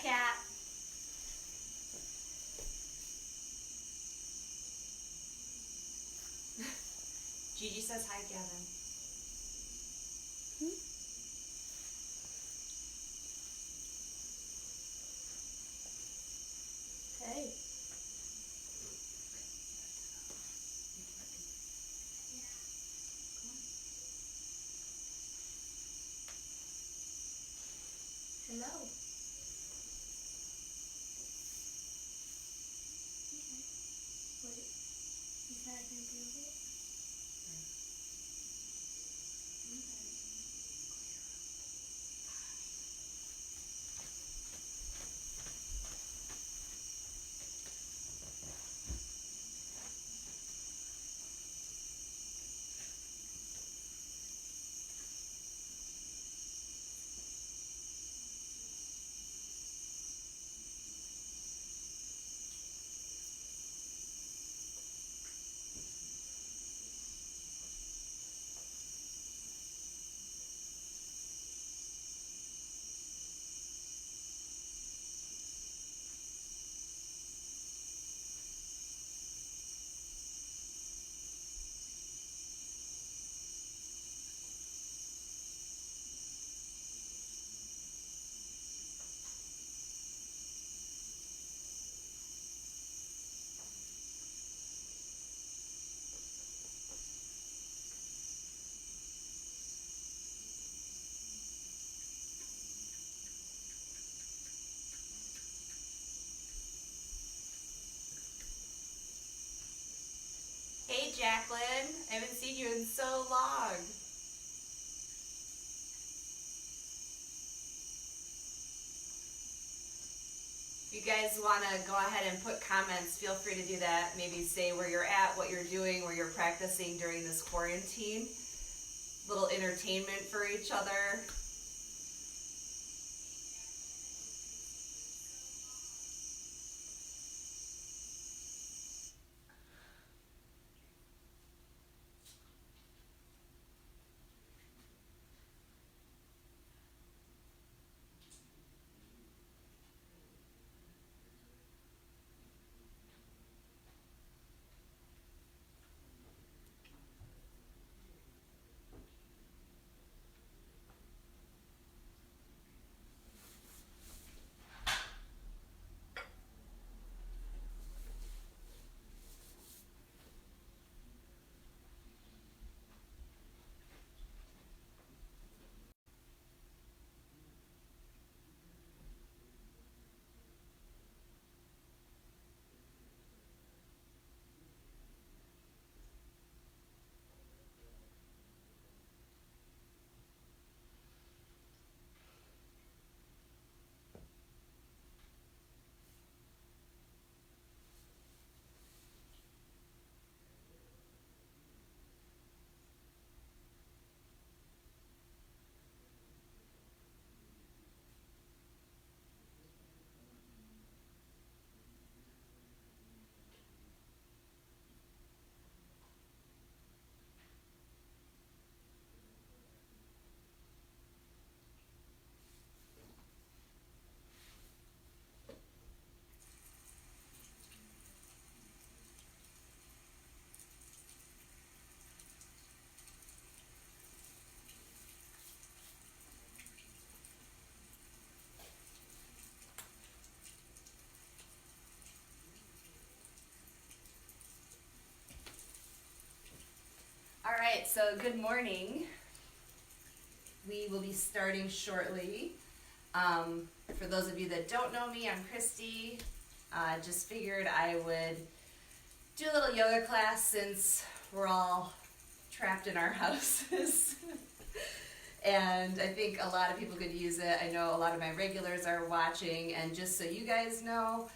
cat. Gigi says hi, Gavin. Hey. Hello. Okay. Wait. Is that gonna be okay? Hey, Jacqueline. I haven't seen you in so long. If you guys want to go ahead and put comments, feel free to do that. Maybe say where you're at, what you're doing, where you're practicing during this quarantine. Little entertainment for each other. All right, so good morning. We will be starting shortly. For those of you that don't know me, I'm Christy. Just figured I would do a little yoga class since we're all trapped in our houses. And I think a lot of people could use it. I know a lot of my regulars are watching, and just so you guys know,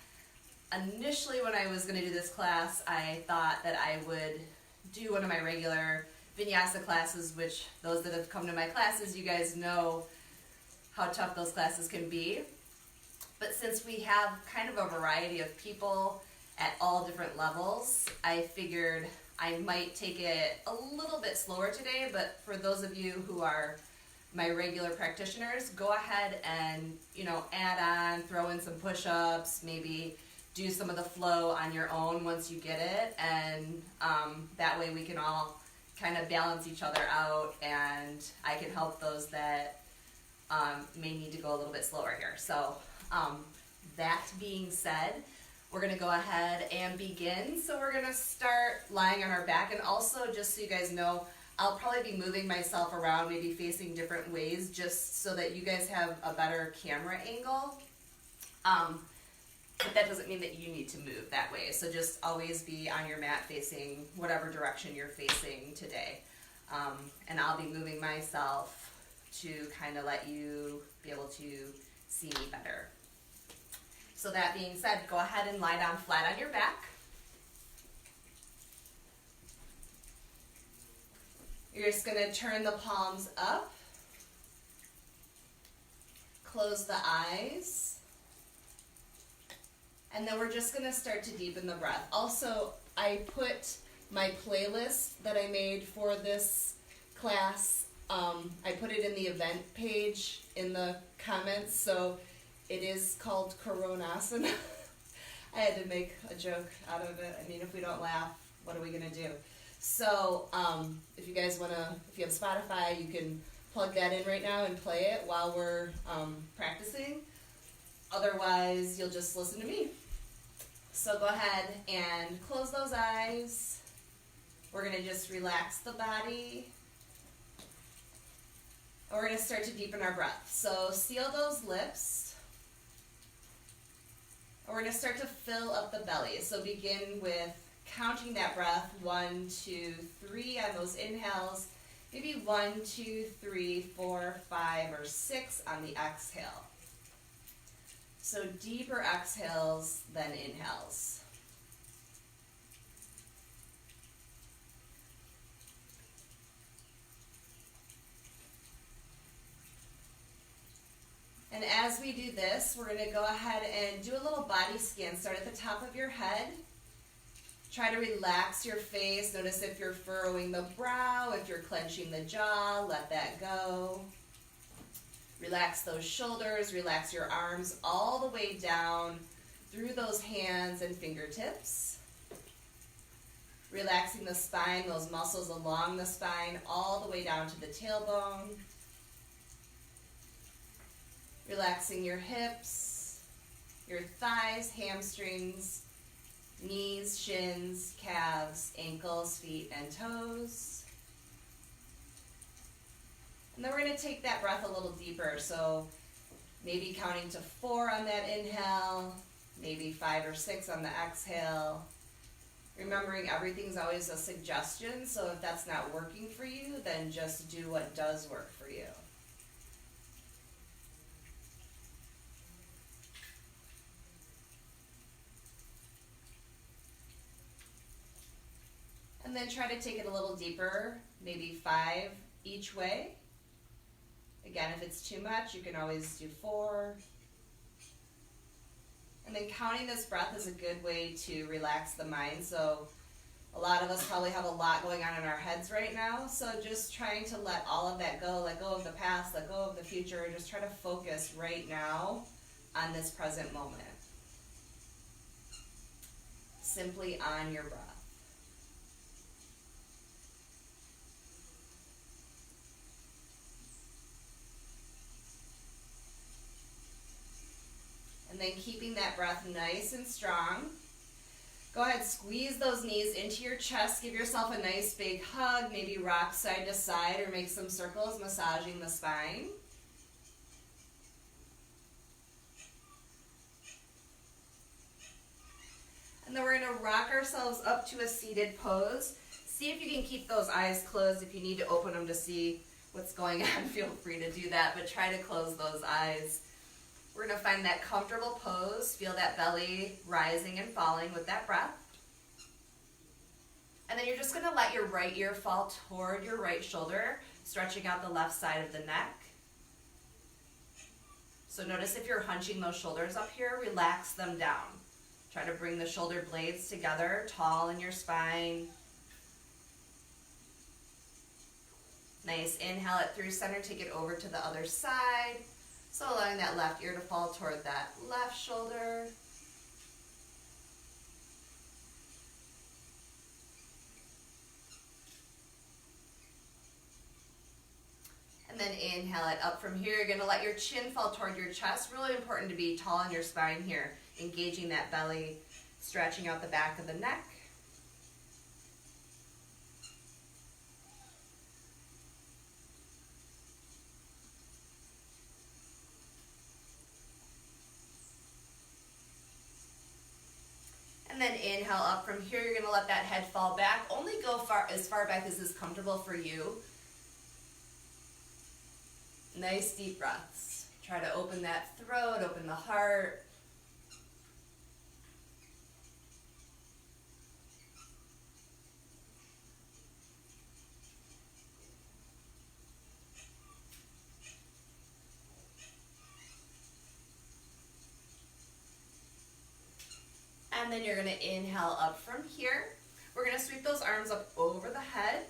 initially when I was going to do this class, I thought that I would do one of my regular Vinyasa classes, which those that have come to my classes, you guys know how tough those classes can be. But since we have kind of a variety of people at all different levels, I figured I might take it a little bit slower today, but for those of you who are my regular practitioners, go ahead and, add on, throw in some push-ups, maybe do some of the flow on your own once you get it, and that way we can all kind of balance each other out, and I can help those that may need to go a little bit slower here. So that being said, we're going to go ahead and begin. So we're going to start lying on our back, and also just so you guys know, I'll probably be moving myself around, maybe facing different ways, just so that you guys have a better camera angle. But that doesn't mean that you need to move that way. So just always be on your mat facing whatever direction you're facing today. And I'll be moving myself to kind of let you be able to see me better. So that being said, go ahead and lie down flat on your back. You're just going to turn the palms up. Close the eyes. And then we're just going to start to deepen the breath. Also, I put my playlist that I made for this class, I put it in the event page in the comments, so it is called Coronasana. I had to make a joke out of it. I mean, if we don't laugh, what are we going to do? So if you guys want to, if you have Spotify, you can plug that in right now and play it while we're practicing. Otherwise, you'll just listen to me. So go ahead and close those eyes. We're going to just relax the body. And we're going to start to deepen our breath. So seal those lips. And we're going to start to fill up the belly. So begin with counting that breath, 1, 2, 3 on those inhales. Maybe 1, 2, 3, 4, 5, or 6 on the exhale. So deeper exhales than inhales. And as we do this, we're going to go ahead and do a little body scan. Start at the top of your head. Try to relax your face. Notice if you're furrowing the brow, if you're clenching the jaw, let that go. Relax those shoulders, relax your arms all the way down through those hands and fingertips. Relaxing the spine, those muscles along the spine, all the way down to the tailbone. Relaxing your hips, your thighs, hamstrings, knees, shins, calves, ankles, feet, and toes. And then we're going to take that breath a little deeper. So maybe counting to 4 on that inhale, maybe 5 or 6 on the exhale. Remembering everything's always a suggestion, so if that's not working for you, then just do what does work for you. And then try to take it a little deeper, maybe 5 each way. Again, if it's too much, you can always do 4. And then counting this breath is a good way to relax the mind. So a lot of us probably have a lot going on in our heads right now. So just trying to let all of that go, let go of the past, let go of the future, and just try to focus right now on this present moment. Simply on your breath. And then keeping that breath nice and strong. Go ahead, squeeze those knees into your chest. Give yourself a nice big hug. Maybe rock side to side or make some circles, massaging the spine. And then we're going to rock ourselves up to a seated pose. See if you can keep those eyes closed. If you need to open them to see what's going on, feel free to do that, but try to close those eyes. We're going to find that comfortable pose. Feel that belly rising and falling with that breath. And then you're just going to let your right ear fall toward your right shoulder, stretching out the left side of the neck. So notice if you're hunching those shoulders up here, relax them down. Try to bring the shoulder blades together, tall in your spine. Nice, inhale it through center, take it over to the other side. So allowing that left ear to fall toward that left shoulder. And then inhale it up from here. You're going to let your chin fall toward your chest. Really important to be tall in your spine here. Engaging that belly, stretching out the back of the neck. And then inhale up from here. You're going to let that head fall back. Only go as far back as is comfortable for you. Nice deep breaths. Try to open that throat, open the heart. And then you're going to inhale up from here. We're going to sweep those arms up over the head.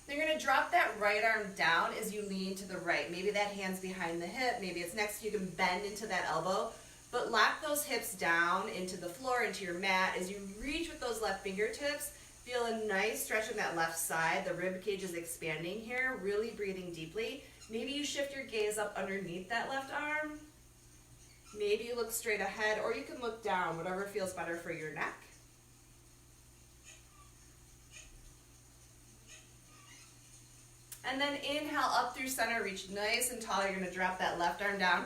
Then you're going to drop that right arm down as you lean to the right. Maybe that hand's behind the hip. Maybe it's next to you. You can bend into that elbow. But lock those hips down into the floor, into your mat. As you reach with those left fingertips, feel a nice stretch on that left side. The rib cage is expanding here. Really breathing deeply. Maybe you shift your gaze up underneath that left arm. Maybe you look straight ahead, or you can look down, whatever feels better for your neck. And then inhale up through center, reach nice and tall. You're going to drop that left arm down,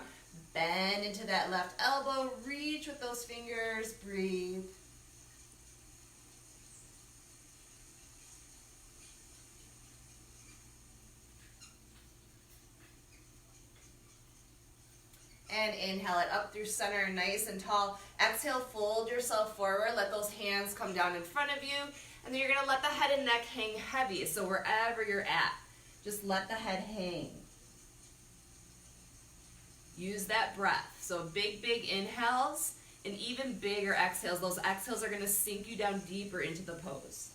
bend into that left elbow, reach with those fingers, breathe. And inhale it up through center, nice and tall. Exhale, fold yourself forward. Let those hands come down in front of you. And then you're going to let the head and neck hang heavy. So wherever you're at, just let the head hang. Use that breath. So big, big inhales and even bigger exhales. Those exhales are going to sink you down deeper into the pose.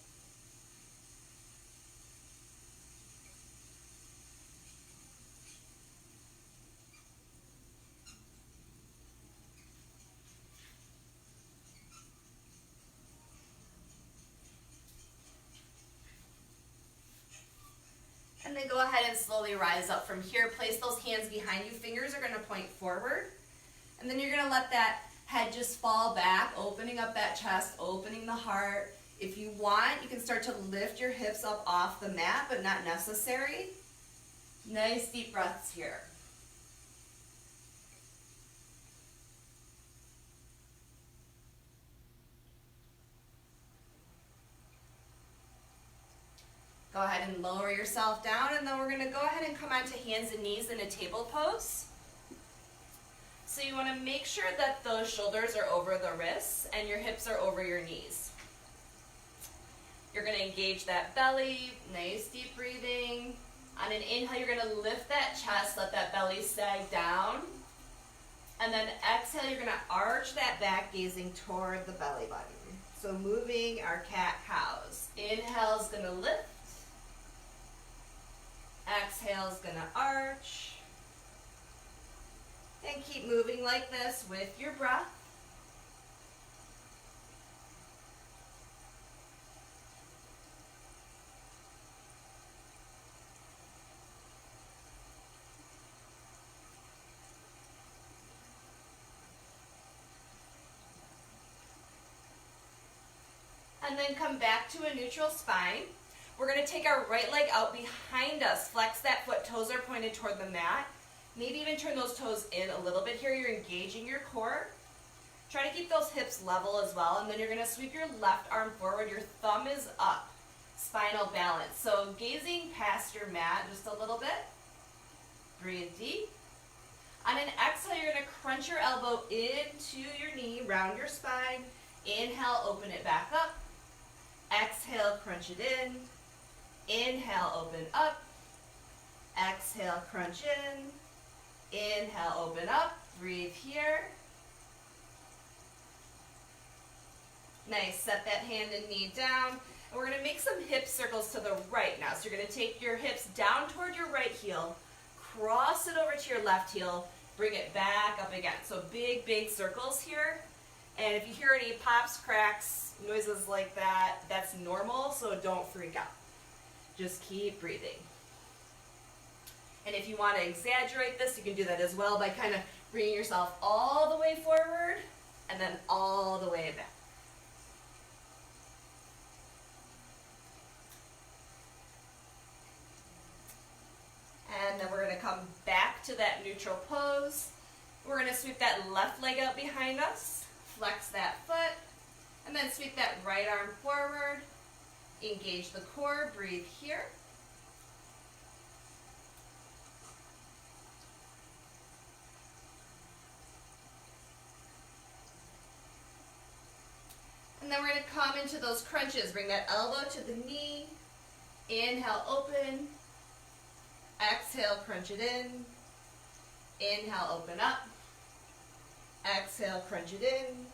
And then go ahead and slowly rise up from here. Place those hands behind you. Fingers are going to point forward. And then you're going to let that head just fall back, opening up that chest, opening the heart. If you want, you can start to lift your hips up off the mat, but not necessary. Nice deep breaths here. Go ahead and lower yourself down, and then we're going to go ahead and come onto hands and knees in a table pose. So you want to make sure that those shoulders are over the wrists and your hips are over your knees. You're going to engage that belly, nice deep breathing. On an inhale, you're going to lift that chest, let that belly sag down. And then exhale, you're going to arch that back, gazing toward the belly button. So moving our cat-cows. Inhale is going to lift. Exhale is going to arch. And keep moving like this with your breath. And then come back to a neutral spine. We're going to take our right leg out behind us. Flex that foot, toes are pointed toward the mat. Maybe even turn those toes in a little bit here. You're engaging your core. Try to keep those hips level as well. And then you're going to sweep your left arm forward. Your thumb is up. Spinal balance. So gazing past your mat just a little bit. Breathe deep. On an exhale, you're going to crunch your elbow into your knee, round your spine. Inhale, open it back up. Exhale, crunch it in. Inhale, open up. Exhale, crunch in. Inhale, open up. Breathe here. Nice. Set that hand and knee down. And we're going to make some hip circles to the right now. So you're going to take your hips down toward your right heel, cross it over to your left heel, bring it back up again. So big, big circles here. And if you hear any pops, cracks, noises like that, that's normal, so don't freak out. Just keep breathing. And if you want to exaggerate this, you can do that as well by kind of bringing yourself all the way forward and then all the way back. And then we're going to come back to that neutral pose. We're going to sweep that left leg out behind us, flex that foot, and then sweep that right arm forward. Engage the core, breathe here. And then we're going to come into those crunches. Bring that elbow to the knee. Inhale, open. Exhale, crunch it in. Inhale, open up. Exhale, crunch it in.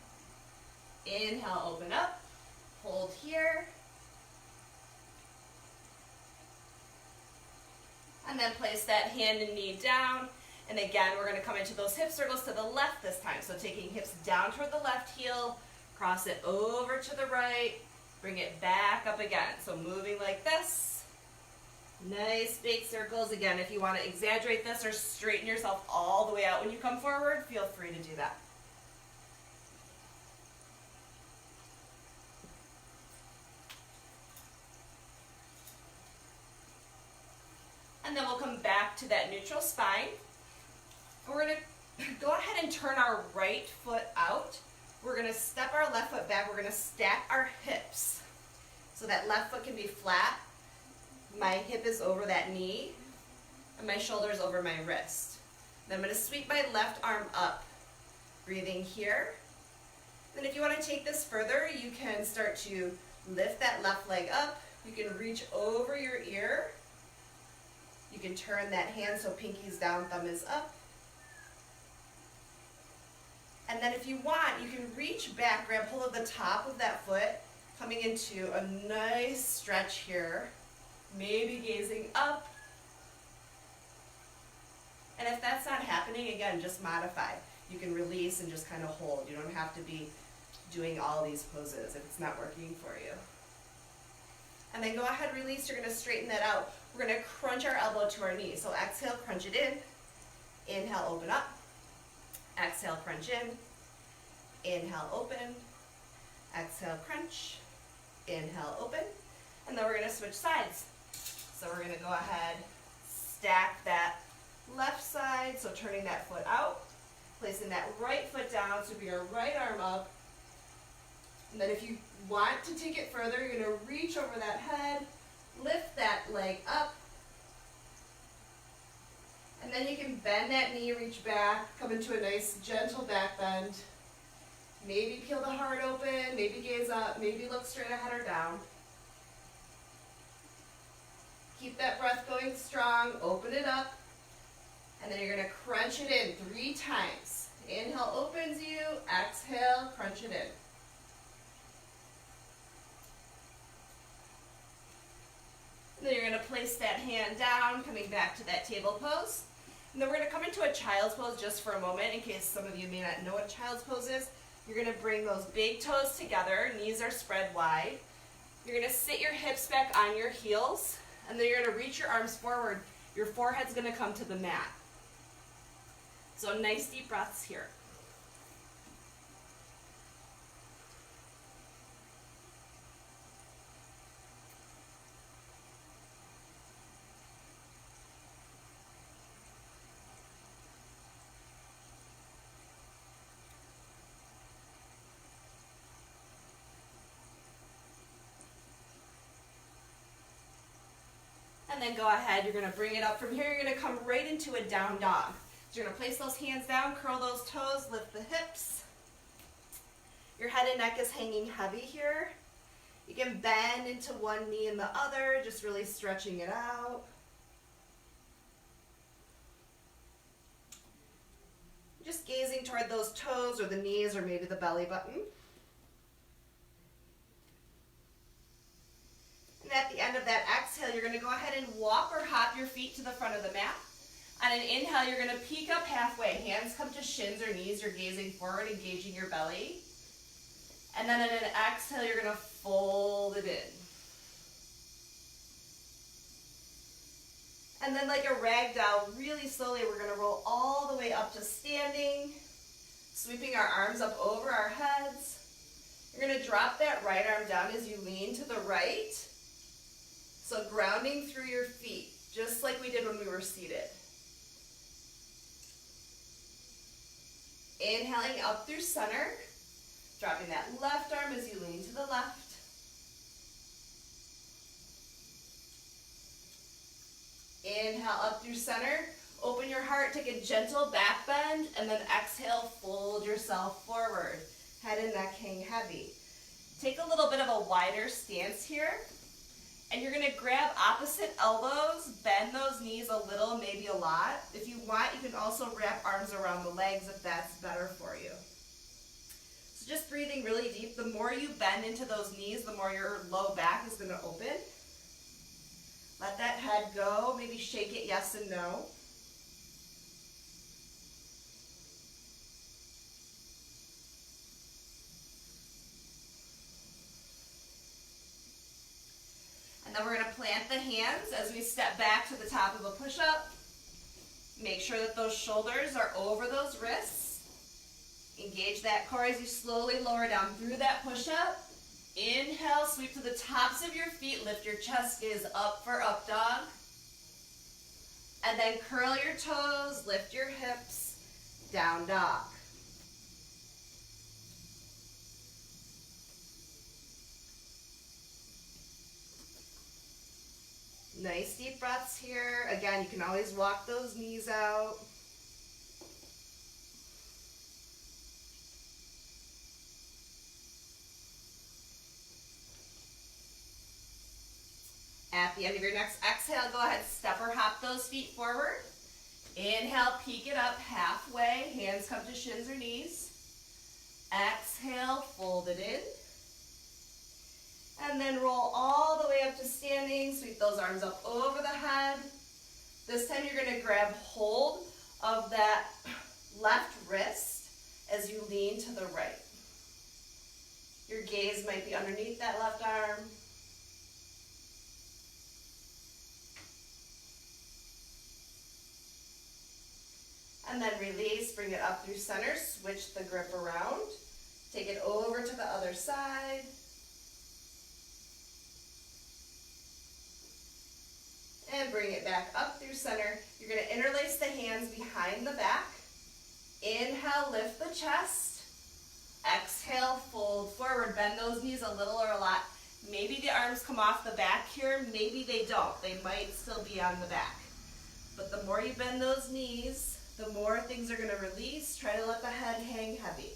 Inhale, open up. Hold here. And then place that hand and knee down. And again, we're going to come into those hip circles to the left this time. So taking hips down toward the left heel, cross it over to the right, bring it back up again. So moving like this. Nice big circles. Again, if you want to exaggerate this or straighten yourself all the way out when you come forward, feel free to do that. And then we'll come back to that neutral spine. And we're going to go ahead and turn our right foot out. We're going to step our left foot back. We're going to stack our hips so that left foot can be flat. My hip is over that knee, and my shoulder is over my wrist. Then I'm going to sweep my left arm up, breathing here. Then if you want to take this further, you can start to lift that left leg up. You can reach over your ear. You can turn that hand so pinky's down, thumb is up. And then if you want, you can reach back, grab hold of the top of that foot, coming into a nice stretch here. Maybe gazing up. And if that's not happening, again, just modify. You can release and just kind of hold. You don't have to be doing all these poses if it's not working for you. And then go ahead, release. You're going to straighten that out. We're going to crunch our elbow to our knee. So exhale, crunch it in. Inhale, open up. Exhale, crunch in. Inhale, open. Exhale, crunch. Inhale, open. And then we're going to switch sides. So we're going to go ahead, stack that left side. So turning that foot out. Placing that right foot down. So bring your right arm up. And then if you want to take it further, you're going to reach over that head. Lift that leg up. And then you can bend that knee, reach back, come into a nice gentle back bend. Maybe peel the heart open, maybe gaze up, maybe look straight ahead or down. Keep that breath going strong, open it up. And then you're going to crunch it in 3 times. Inhale opens you, exhale, crunch it in. And then you're going to place that hand down, coming back to that table pose. And then we're going to come into a child's pose just for a moment, in case some of you may not know what a child's pose is. You're going to bring those big toes together, knees are spread wide. You're going to sit your hips back on your heels, and then you're going to reach your arms forward. Your forehead's going to come to the mat. So nice deep breaths here. And then go ahead, you're going to bring it up. From here, you're going to come right into a down dog. So you're going to place those hands down, curl those toes, lift the hips. Your head and neck is hanging heavy here. You can bend into one knee and the other, just really stretching it out. Just gazing toward those toes or the knees or maybe the belly button. you're going to go ahead and walk or hop your feet to the front of the mat. On an inhale, you're going to peek up halfway. Hands come to shins or knees. You're gazing forward, engaging your belly. And then on an exhale, you're going to fold it in. And then like a ragdoll, really slowly, we're going to roll all the way up to standing, sweeping our arms up over our heads. You're going to drop that right arm down as you lean to the right. So grounding through your feet, just like we did when we were seated. Inhaling up through center, dropping that left arm as you lean to the left. Inhale up through center, open your heart, take a gentle back bend, and then exhale, fold yourself forward. Head and neck hang heavy. Take a little bit of a wider stance here, and you're going to grab opposite elbows, bend those knees a little, maybe a lot. If you want, you can also wrap arms around the legs if that's better for you. So just breathing really deep. The more you bend into those knees, the more your low back is going to open. Let that head go. Maybe shake it yes and no. And then we're going to plant the hands as we step back to the top of a push-up. Make sure that those shoulders are over those wrists. Engage that core as you slowly lower down through that push-up. Inhale, sweep to the tops of your feet, lift your chest gaze up for up dog. And then curl your toes, lift your hips, down dog. Nice deep breaths here. Again, you can always walk those knees out. At the end of your next exhale, go ahead, step or hop those feet forward. Inhale, peek it up halfway. Hands come to shins or knees. Exhale, fold it in. And then roll all the way up to standing. Sweep those arms up over the head. This time you're going to grab hold of that left wrist as you lean to the right. Your gaze might be underneath that left arm. And then release, bring it up through center, switch the grip around. Take it over to the other side. And bring it back up through center. You're going to interlace the hands behind the back. Inhale, lift the chest. Exhale, fold forward. Bend those knees a little or a lot. Maybe the arms come off the back here. Maybe they don't. They might still be on the back. But the more you bend those knees, the more things are going to release. Try to let the head hang heavy.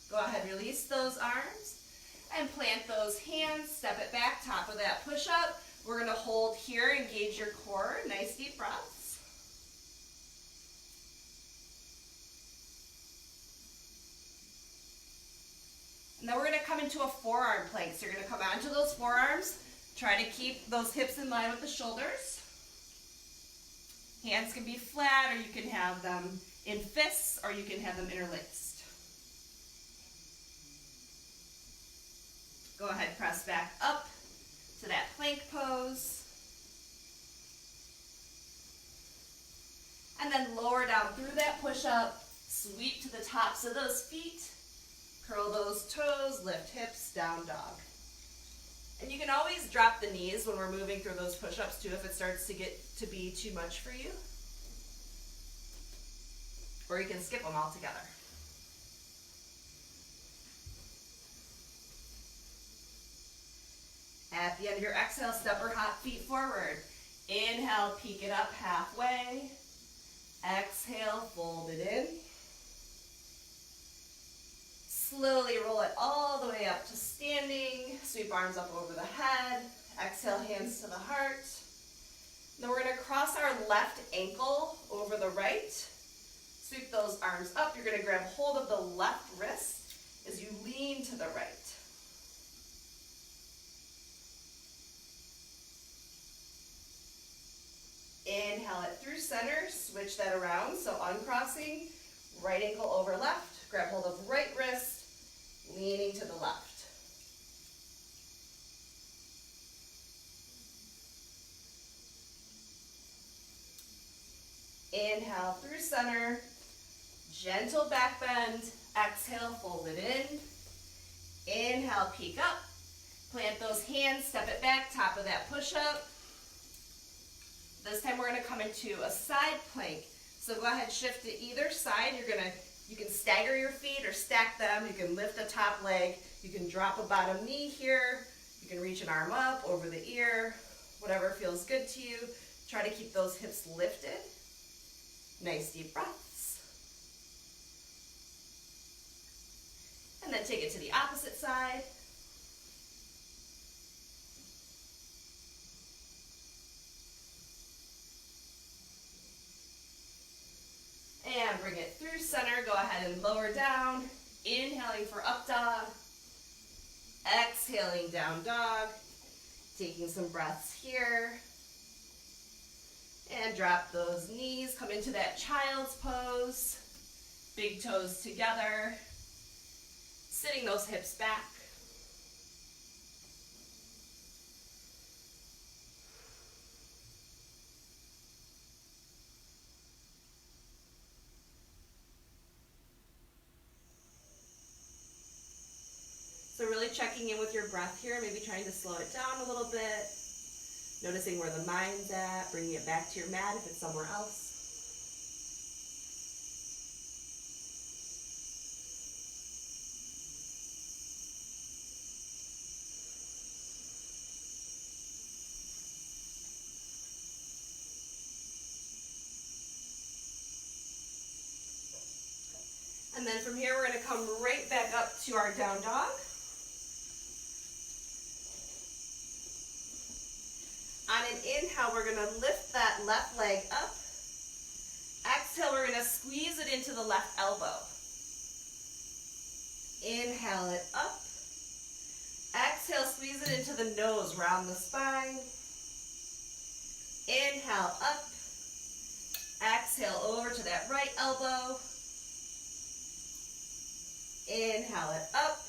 Go ahead, release those arms and plant those hands. Step it back, top of that push-up. We're going to hold here, engage your core. Nice deep breaths. And then we're going to come into a forearm plank. So you're going to come onto those forearms. Try to keep those hips in line with the shoulders. Hands can be flat, or you can have them in fists, or you can have them interlaced. Go ahead, press back up to that plank pose. And then lower down through that push-up. Sweep to the tops of those feet. Curl those toes, lift hips, down dog. And you can always drop the knees when we're moving through those push-ups too if it starts to get to be too much for you. Or you can skip them all together. At the end of your exhale, step or hop feet forward. Inhale, peek it up halfway. Exhale, fold it in. Slowly roll it all the way up to standing. Sweep arms up over the head. Exhale, hands to the heart. Then we're going to cross our left ankle over the right. Sweep those arms up. You're going to grab hold of the left wrist as you lean to the right. Inhale it through center, switch that around. So uncrossing, right ankle over left, grab hold of right wrist, leaning to the left. Inhale through center, gentle back bend, exhale, fold it in. Inhale, peek up, plant those hands, step it back, top of that push-up. This time we're going to come into a side plank. So go ahead, shift to either side. You can stagger your feet or stack them. You can lift the top leg. You can drop a bottom knee here. You can reach an arm up over the ear, whatever feels good to you. Try to keep those hips lifted. Nice deep breaths. And then take it to the opposite side. And bring it through center. Go ahead and lower down. Inhaling for up dog. Exhaling down dog. Taking some breaths here. And drop those knees. Come into that child's pose. Big toes together. Sitting those hips back. So really checking in with your breath here, maybe trying to slow it down a little bit. Noticing where the mind's at, bringing it back to your mat if it's somewhere else. And then from here, we're going to come right back up to our down dog. On an inhale, we're going to lift that left leg up. Exhale, we're going to squeeze it into the left elbow. Inhale it up. Exhale, squeeze it into the nose, round the spine. Inhale up. Exhale over to that right elbow. Inhale it up.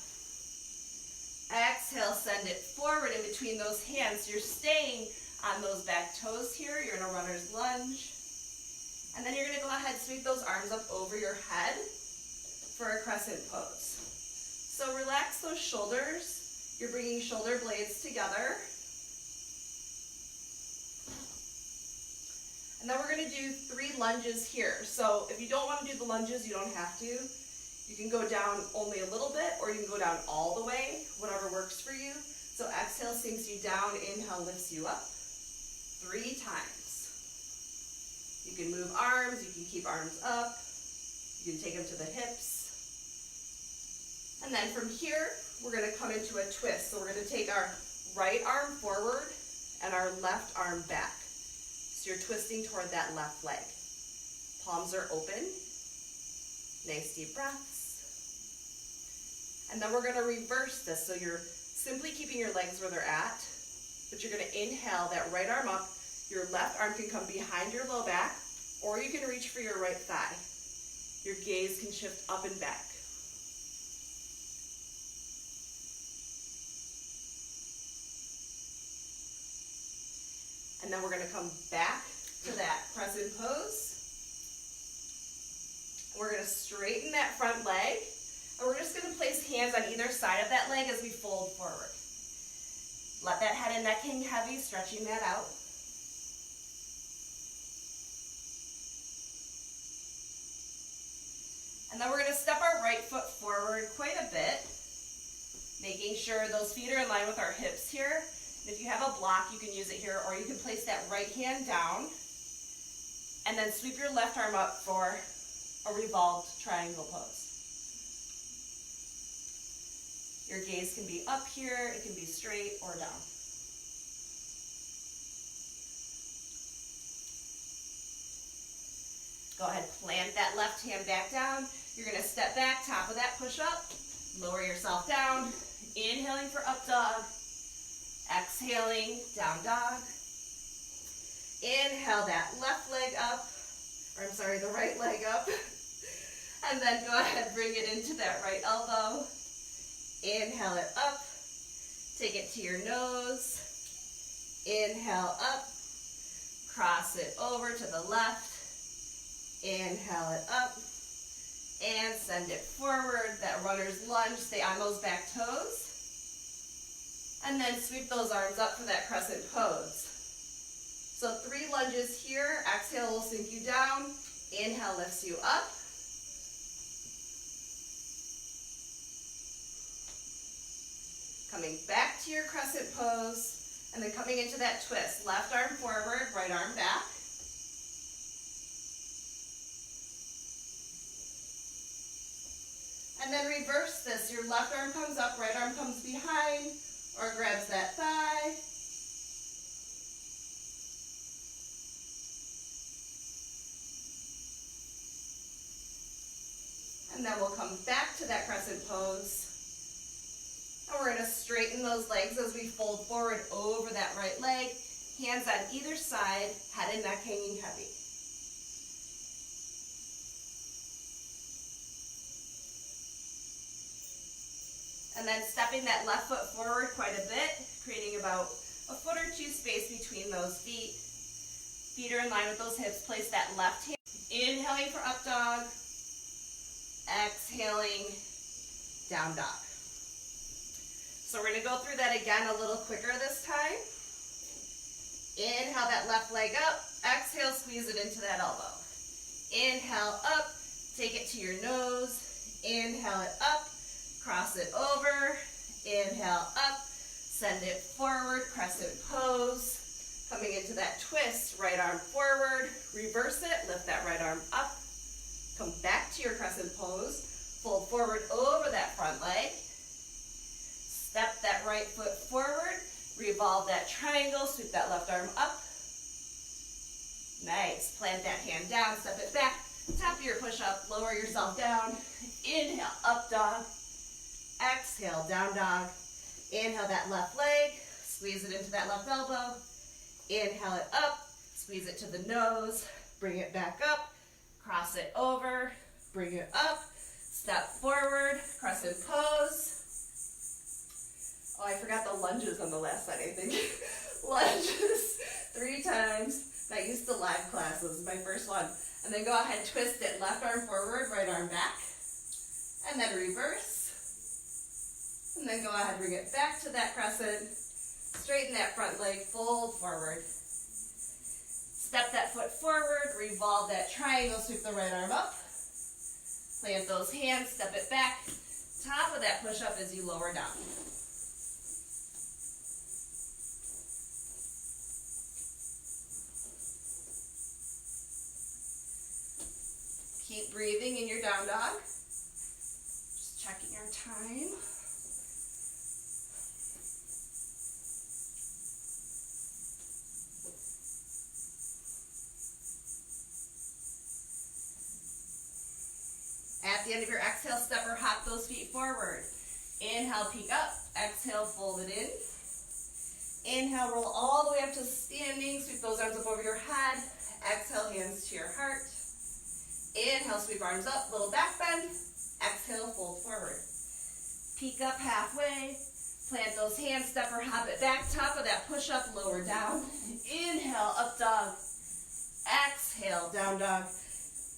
Exhale, send it forward in between those hands. You're staying on those back toes here. You're in a runner's lunge. And then you're going to go ahead and sweep those arms up over your head for a crescent pose. So relax those shoulders. You're bringing shoulder blades together. And then we're going to do 3 lunges here. So if you don't want to do the lunges, you don't have to. You can go down only a little bit, or you can go down all the way, whatever works for you. So exhale sinks you down, inhale lifts you up. 3 times. You can move arms, you can keep arms up, you can take them to the hips. And then from here, we're going to come into a twist. So we're going to take our right arm forward and our left arm back. So you're twisting toward that left leg. Palms are open. Nice deep breaths. And then we're going to reverse this. So you're simply keeping your legs where they're at, but you're going to inhale that right arm up. Your left arm can come behind your low back, or you can reach for your right thigh. Your gaze can shift up and back. And then we're going to come back to that crescent pose. We're going to straighten that front leg, and we're just going to place hands on either side of that leg as we fold forward. Let that head and neck hang heavy, stretching that out. And then we're going to step our right foot forward quite a bit, making sure those feet are in line with our hips here. And if you have a block, you can use it here, or you can place that right hand down, and then sweep your left arm up for a revolved triangle pose. Your gaze can be up here, it can be straight or down. Go ahead, plant that left hand back down. You're gonna step back, top of that push-up, lower yourself down, inhaling for up dog, exhaling, down dog. Inhale that left leg up, or I'm sorry, the right leg up. And then go ahead, bring it into that right elbow. Inhale it up, take it to your nose. Inhale up, cross it over to the left. Inhale it up, and send it forward. That runner's lunge, stay on those back toes. And then sweep those arms up for that crescent pose. So 3 lunges here. Exhale will sink you down. Inhale lifts you up. Coming back to your crescent pose, and then coming into that twist. Left arm forward, right arm back. And then reverse this. Your left arm comes up, right arm comes behind, or grabs that thigh. And then we'll come back to that crescent pose. And we're going to straighten those legs as we fold forward over that right leg. Hands on either side, head and neck hanging heavy. And then stepping that left foot forward quite a bit, creating about a foot or two space between those feet. Feet are in line with those hips. Place that left hand. Inhaling for up dog. Exhaling, down dog. So we're going to go through that again a little quicker this time. Inhale that left leg up. Exhale, squeeze it into that elbow. Inhale up, take it to your nose. Inhale it up, cross it over. Inhale up, send it forward, crescent pose. Coming into that twist, right arm forward, reverse it, lift that right arm up. Come back to your crescent pose. Fold forward over that front leg. Step that right foot forward. Revolve that triangle. Sweep that left arm up. Nice. Plant that hand down. Step it back. Top of your push-up. Lower yourself down. Inhale, up dog. Exhale, down dog. Inhale that left leg. Squeeze it into that left elbow. Inhale it up. Squeeze it to the nose. Bring it back up. Cross it over, bring it up, step forward, crescent pose. Oh, I forgot the lunges on the last side, I think. Lunges 3 times. Got used to live classes, my first one. And then go ahead, twist it, left arm forward, right arm back. And then reverse. And then go ahead, bring it back to that crescent. Straighten that front leg, fold forward. Step that foot forward, revolve that triangle, sweep the right arm up. Plant those hands, step it back. Top of that push-up as you lower down. Keep breathing in your down dog. Just checking your time. At the end of your exhale, step or hop those feet forward. Inhale, peek up. Exhale, fold it in. Inhale, roll all the way up to standing. Sweep those arms up over your head. Exhale, hands to your heart. Inhale, sweep arms up, little back bend. Exhale, fold forward. Peek up halfway. Plant those hands, step or hop it back. Top of that push-up, lower down. Inhale, up dog. Exhale, down dog.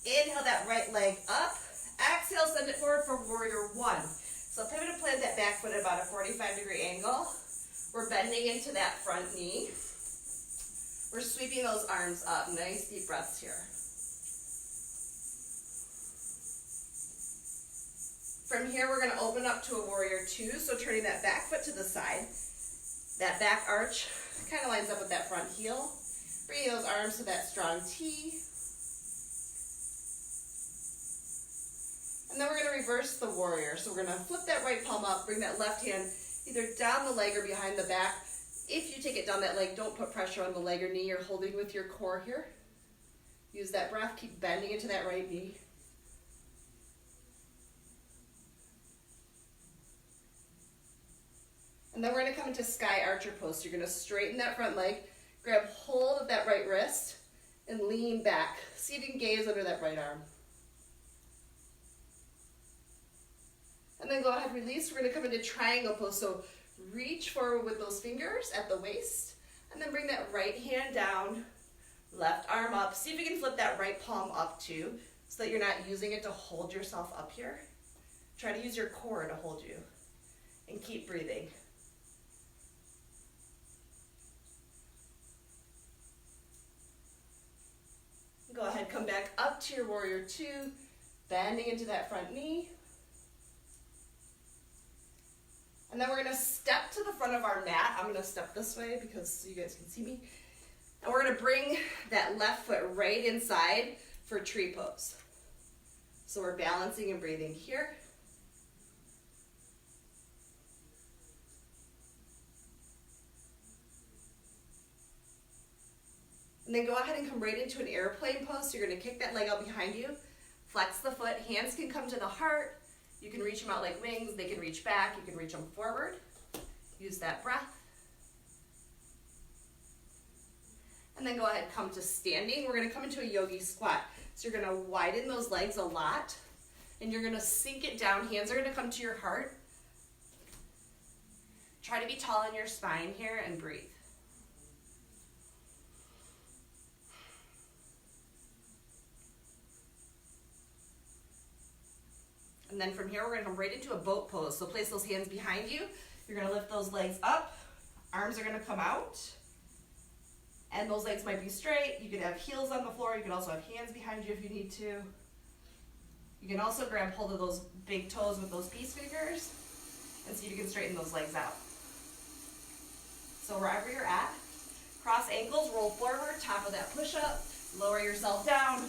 Inhale that right leg up. Exhale, send it forward for warrior 1. So pivot and plant that back foot at about a 45-degree angle. We're bending into that front knee. We're sweeping those arms up. Nice deep breaths here. From here, we're going to open up to a warrior 2. So turning that back foot to the side. That back arch kind of lines up with that front heel. Bringing those arms to that strong T. And then we're going to reverse the warrior. So we're going to flip that right palm up, bring that left hand either down the leg or behind the back. If you take it down that leg, don't put pressure on the leg or knee. You're holding with your core here. Use that breath, keep bending into that right knee. And then we're going to come into Sky Archer Pose. So you're going to straighten that front leg, grab hold of that right wrist, and lean back. See if you can gaze under that right arm. And then go ahead, release. We're going to come into Triangle Pose. So reach forward with those fingers at the waist, and then bring that right hand down, left arm up. See if you can flip that right palm up too, so that you're not using it to hold yourself up here. Try to use your core to hold you. And keep breathing. Go ahead, come back up to your Warrior Two, bending into that front knee. And then we're going to step to the front of our mat. I'm going to step this way because so you guys can see me. And we're going to bring that left foot right inside for Tree Pose. So we're balancing and breathing here. And then go ahead and come right into an airplane pose. So you're going to kick that leg out behind you, flex the foot, hands can come to the heart. You can reach them out like wings, they can reach back, you can reach them forward. Use that breath. And then go ahead, come to standing. We're going to come into a Yogi Squat. So you're going to widen those legs a lot, and you're going to sink it down. Hands are going to come to your heart. Try to be tall in your spine here and breathe. And then from here, we're going to come right into a boat pose. So place those hands behind you. You're going to lift those legs up. Arms are going to come out. And those legs might be straight. You could have heels on the floor. You can also have hands behind you if you need to. You can also grab hold of those big toes with those peace fingers and see if you can straighten those legs out. So wherever you're at, cross ankles, roll forward, top of that push-up, lower yourself down.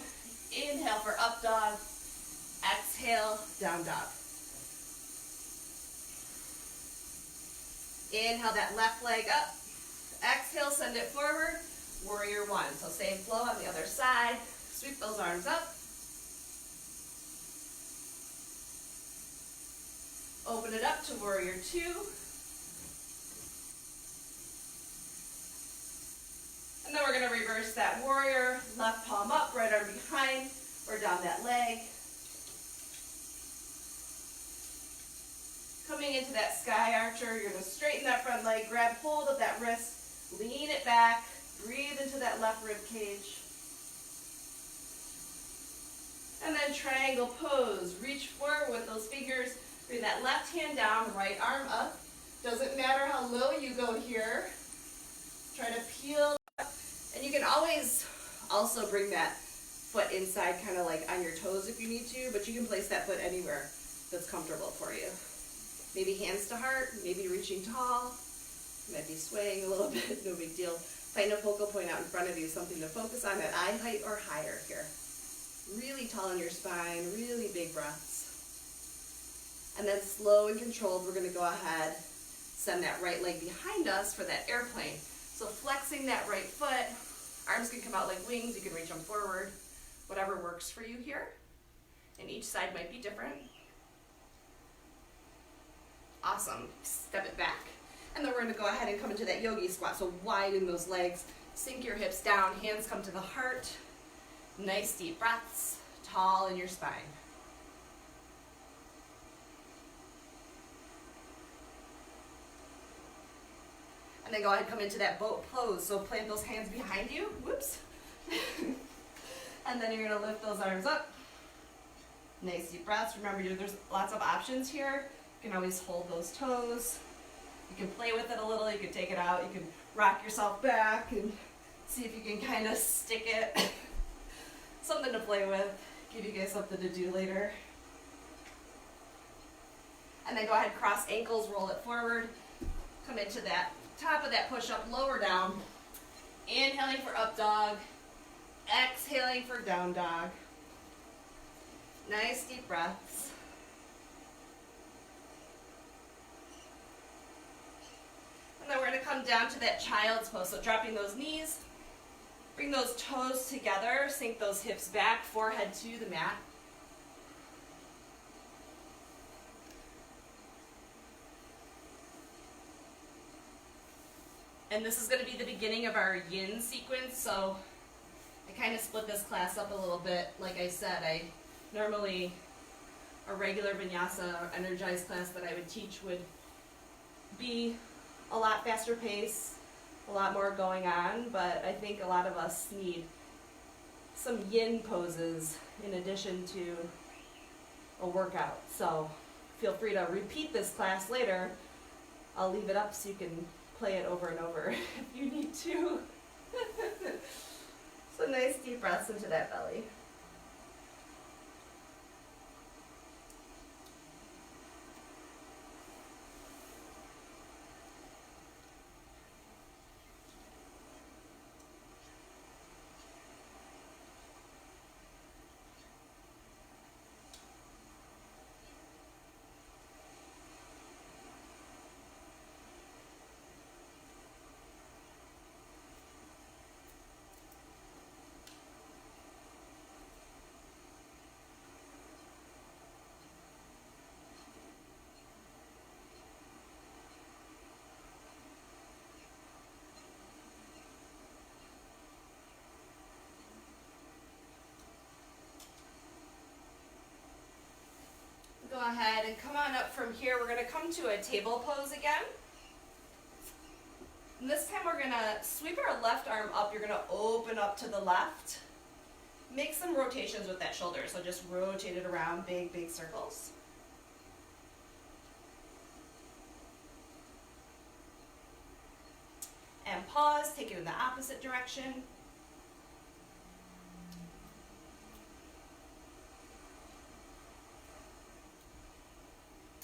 Inhale for up dog. Exhale, down dog. Inhale that left leg up. Exhale, send it forward. Warrior One. So same flow on the other side. Sweep those arms up. Open it up to Warrior Two. And then we're going to reverse that warrior. Left palm up, right arm behind, or down that leg. Coming into that Sky Archer, you're going to straighten that front leg, grab hold of that wrist, lean it back, breathe into that left rib cage. And then Triangle Pose. Reach forward with those fingers, bring that left hand down, right arm up. Doesn't matter how low you go here. Try to peel up. And you can always also bring that foot inside, kind of like on your toes if you need to, but you can place that foot anywhere that's comfortable for you. Maybe hands to heart, maybe reaching tall. You might be swaying a little bit, no big deal. Find a focal point out in front of you, something to focus on at eye height or higher here. Really tall in your spine, really big breaths. And then slow and controlled, we're going to go ahead, send that right leg behind us for that airplane. So flexing that right foot, arms can come out like wings, you can reach them forward, whatever works for you here. And each side might be different. Awesome. Step it back. And then we're going to go ahead and come into that Yogi Squat. So widen those legs, sink your hips down, hands come to the heart. Nice deep breaths, tall in your spine. And then go ahead and come into that boat pose. So plant those hands behind you. Whoops. And then you're going to lift those arms up. Nice deep breaths. Remember, there's lots of options here. You can always hold those toes. You can play with it a little. You can take it out. You can rock yourself back and see if you can kind of stick it. Something to play with. Give you guys something to do later. And then go ahead, cross ankles, roll it forward. Come into that top of that push-up, lower down. Inhaling for up dog. Exhaling for down dog. Nice deep breaths. And then we're going to come down to that child's pose. So dropping those knees, Bring those toes together, sink those hips back, forehead to the mat. And this is going to be the beginning of our yin sequence, so I kind of split this class up a little bit. Like I said, normally a regular vinyasa or energized class that I would teach would be a lot faster pace, a lot more going on, but I think a lot of us need some yin poses in addition to a workout. So feel free to repeat this class later. I'll leave it up so you can play it over and over if you need to. So nice deep breaths into that belly. Go ahead and come on up from here. We're going to come to a table pose again. And this time we're going to sweep our left arm up. You're going to open up to the left. Make some rotations with that shoulder. So just rotate it around, big, big circles. And pause, take it in the opposite direction.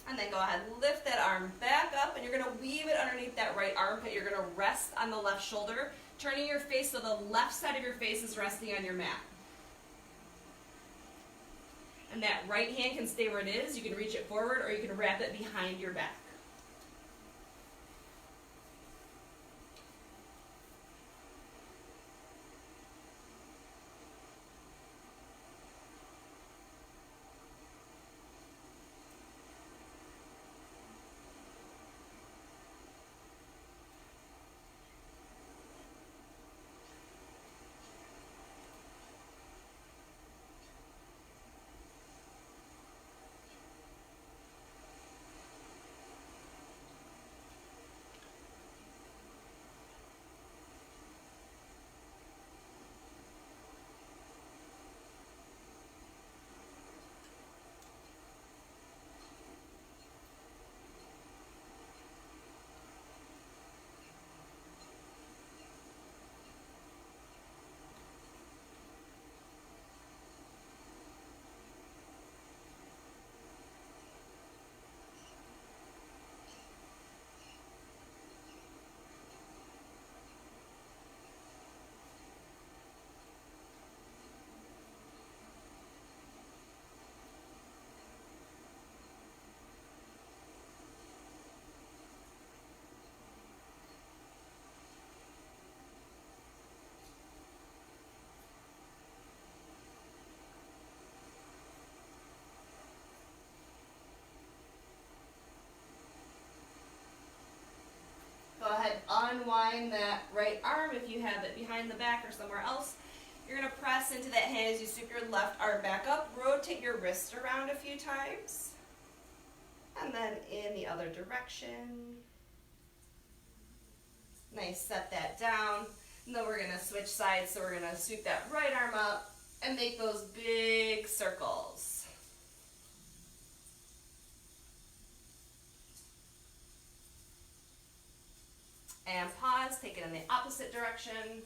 And then go ahead, lift that arm back up, and you're going to weave it underneath that right armpit. You're going to rest on the left shoulder, turning your face so the left side of your face is resting on your mat. And that right hand can stay where it is. You can reach it forward, or you can wrap it behind your back. Go ahead, unwind that right arm if you have it behind the back or somewhere else. You're going to press into that hand as you sweep your left arm back up. Rotate your wrist around a few times. And then in the other direction. Nice, set that down. And then we're going to switch sides. So we're going to sweep that right arm up and make those big circles. And pause, take it in the opposite direction.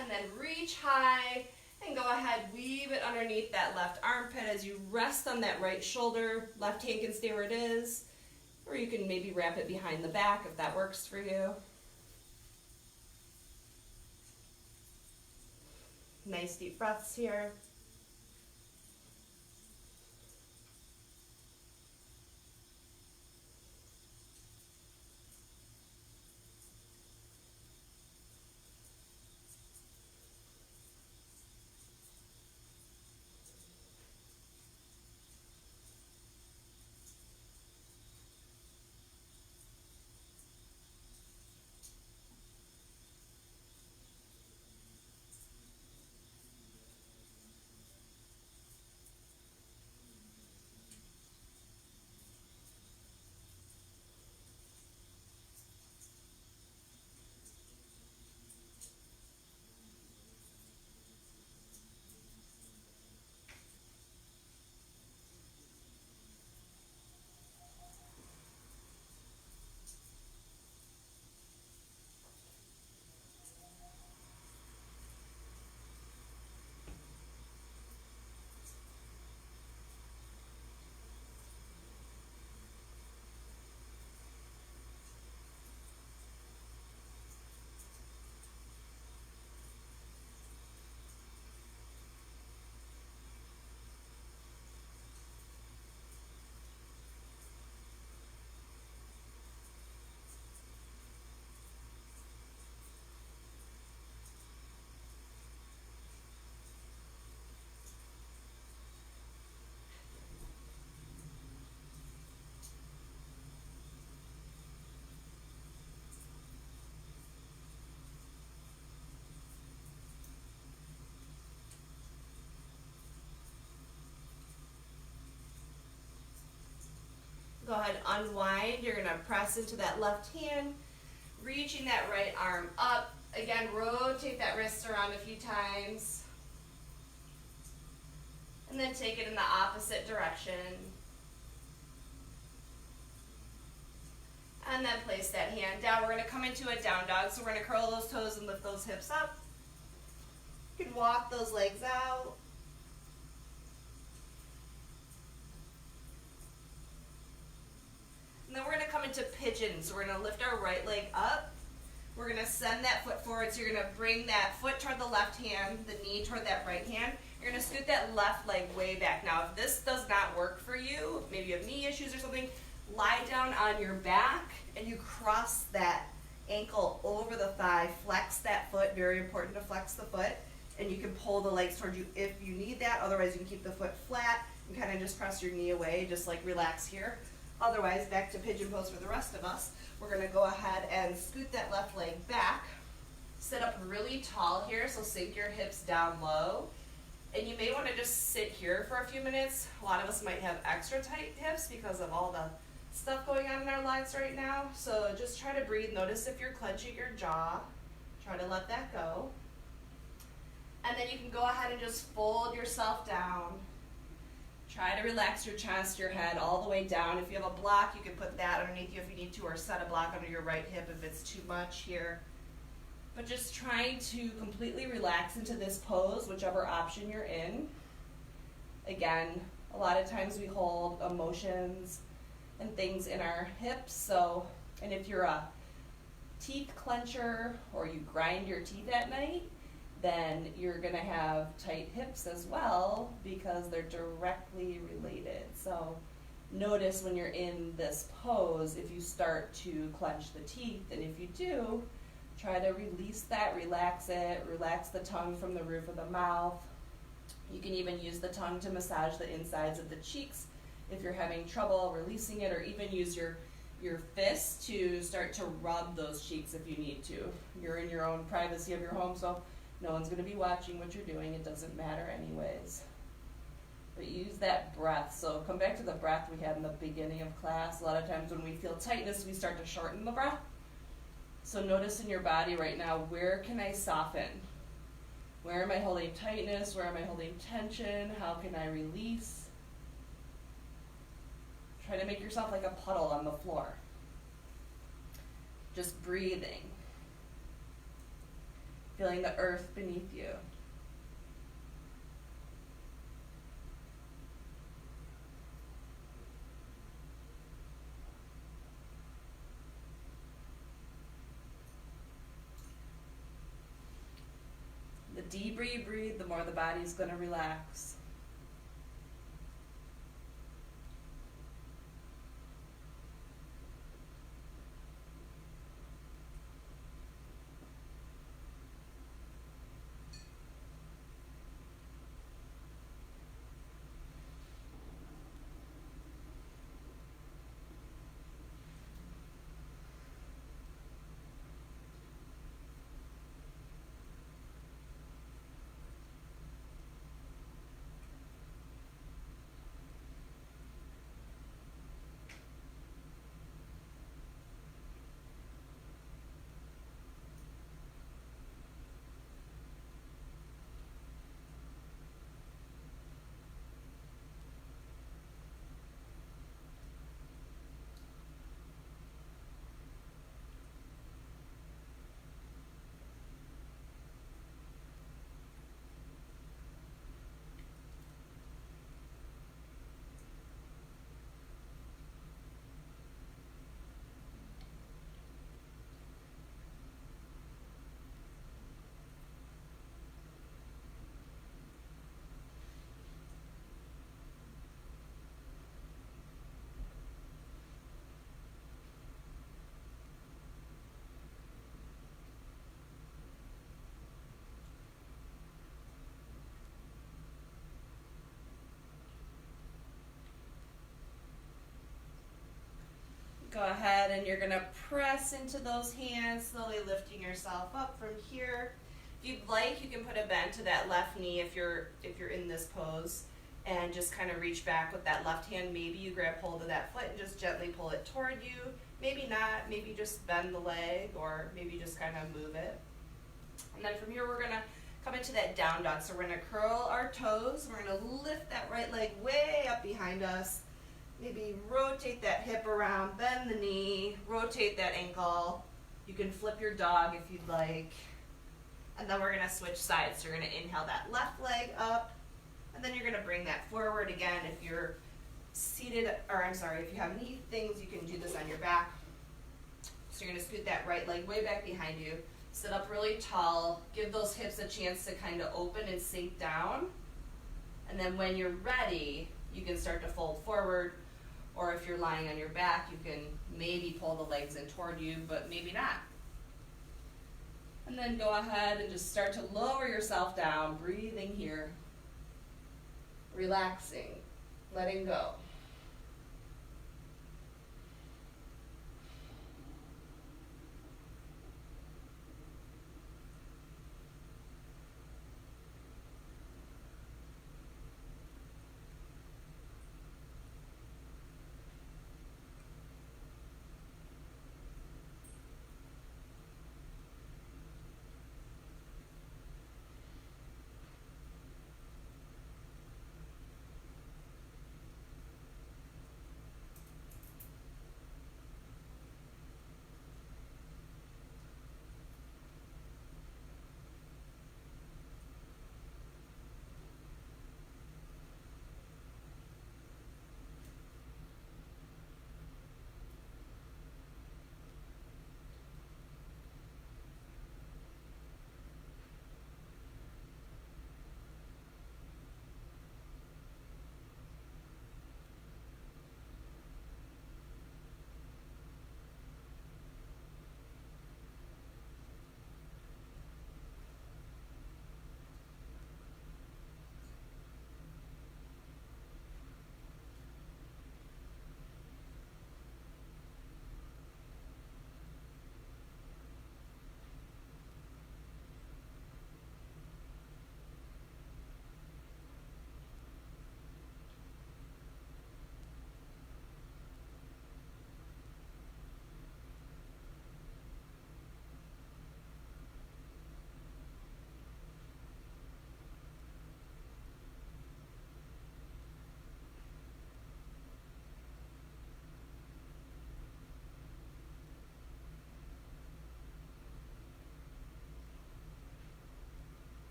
And then reach high and go ahead, weave it underneath that left armpit as you rest on that right shoulder. Left hand can stay where it is, or you can maybe wrap it behind the back if that works for you. Nice deep breaths here. Go ahead, unwind. You're gonna press into that left hand, reaching that right arm up. Again, rotate that wrist around a few times. And then take it in the opposite direction. And then place that hand down. We're gonna come into a down dog. So we're gonna curl those toes and lift those hips up. You can walk those legs out. And then we're gonna come into pigeon. So we're gonna lift our right leg up. We're gonna send that foot forward. So you're gonna bring that foot toward the left hand, the knee toward that right hand. You're gonna scoot that left leg way back. Now, if this does not work for you, maybe you have knee issues or something, lie down on your back and you cross that ankle over the thigh, flex that foot, very important to flex the foot, and you can pull the legs towards you if you need that. Otherwise, you can keep the foot flat and kind of just press your knee away, just like relax here. Otherwise, back to pigeon pose for the rest of us. We're gonna go ahead and scoot that left leg back, sit up really tall here, so sink your hips down low. And you may want to just sit here for a few minutes. A lot of us might have extra tight hips because of all the stuff going on in our lives right now. So just try to breathe. Notice if you're clenching your jaw. Try to let that go. And then you can go ahead and just fold yourself down. Try to relax your chest, your head all the way down. If you have a block, you can put that underneath you if you need to, or set a block under your right hip if it's too much here. But just trying to completely relax into this pose, whichever option you're in. Again, a lot of times we hold emotions and things in our hips. So, and if you're a teeth clencher or you grind your teeth at night, then you're gonna have tight hips as well because they're directly related. So notice when you're in this pose, if you start to clench the teeth, and if you do, try to release that, relax it, relax the tongue from the roof of the mouth. You can even use the tongue to massage the insides of the cheeks if you're having trouble releasing it, or even use your fist to start to rub those cheeks if you need to. You're in your own privacy of your home, so no one's going to be watching what you're doing. It doesn't matter anyways. But use that breath. So come back to the breath we had in the beginning of class. A lot of times when we feel tightness, we start to shorten the breath. So notice in your body right now, where can I soften? Where am I holding tightness? Where am I holding tension? How can I release? Try to make yourself like a puddle on the floor. Just breathing. Feeling the earth beneath you. The deeper you breathe, the more the body's going to relax. Go ahead and you're going to press into those hands, slowly lifting yourself up from here. If you'd like, you can put a bend to that left knee if you're in this pose. and just kind of reach back with that left hand. Maybe you grab hold of that foot and just gently pull it toward you. Maybe not, maybe just bend the leg, or maybe just kind of move it. And then from here we're gonna come into that down dog. So we're gonna curl our toes, we're gonna lift that right leg way up behind us. Maybe rotate that hip around, bend the knee, rotate that ankle. You can flip your dog if you'd like. And then we're gonna switch sides. So you're gonna inhale that left leg up, and then you're gonna bring that forward again. If you're seated, or I'm sorry, if you have knee things, you can do this on your back. So you're gonna scoot that right leg way back behind you. Sit up really tall. Give those hips a chance to kind of open and sink down. And then when you're ready, you can start to fold forward. Or if you're lying on your back, you can maybe pull the legs in toward you, but maybe not. And then go ahead and just start to lower yourself down, breathing here. Relaxing, letting go.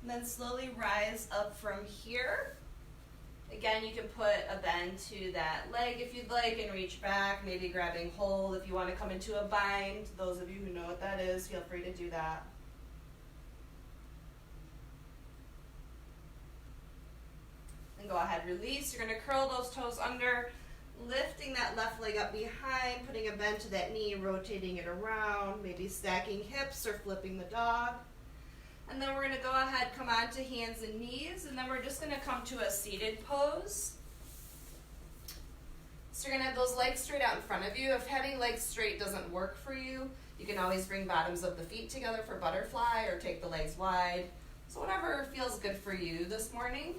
And then slowly rise up from here. Again, you can put a bend to that leg if you'd like and reach back, maybe grabbing hold. If you want to come into a bind, those of you who know what that is, feel free to do that. And go ahead, release. You're going to curl those toes under, lifting that left leg up behind, putting a bend to that knee, rotating it around, maybe stacking hips or flipping the dog. And then we're going to go ahead, come on to hands and knees, and then we're just going to come to a seated pose. So you're going to have those legs straight out in front of you. If having legs straight doesn't work for you, you can always bring bottoms of the feet together for butterfly or take the legs wide. So whatever feels good for you this morning.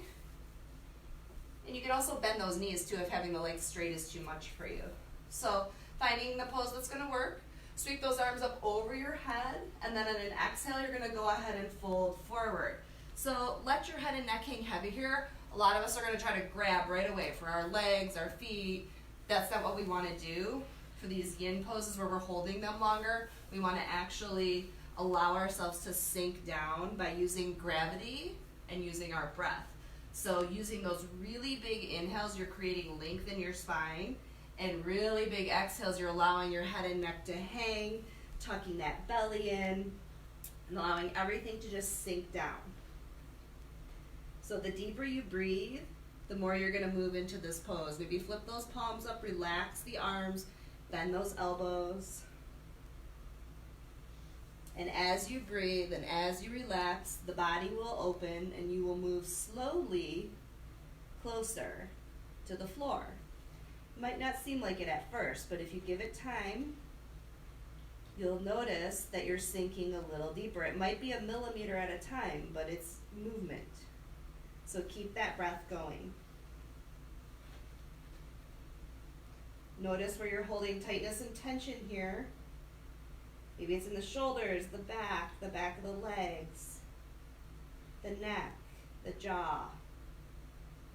And you can also bend those knees too if having the legs straight is too much for you. So finding the pose that's going to work. Sweep those arms up over your head, and then on an exhale, you're going to go ahead and fold forward. So let your head and neck hang heavy here. A lot of us are going to try to grab right away for our legs, our feet. That's not what we want to do for these yin poses where we're holding them longer. We want to actually allow ourselves to sink down by using gravity and using our breath. So using those really big inhales, you're creating length in your spine. And really big exhales, you're allowing your head and neck to hang, tucking that belly in, and allowing everything to just sink down. So the deeper you breathe, the more you're going to move into this pose. Maybe flip those palms up, relax the arms, bend those elbows. And as you breathe and as you relax, the body will open and you will move slowly closer to the floor. It might not seem like it at first, but if you give it time, you'll notice that you're sinking a little deeper. It might be a millimeter at a time, but it's movement. So keep that breath going. Notice where you're holding tightness and tension here. Maybe it's in the shoulders, the back of the legs, the neck, the jaw.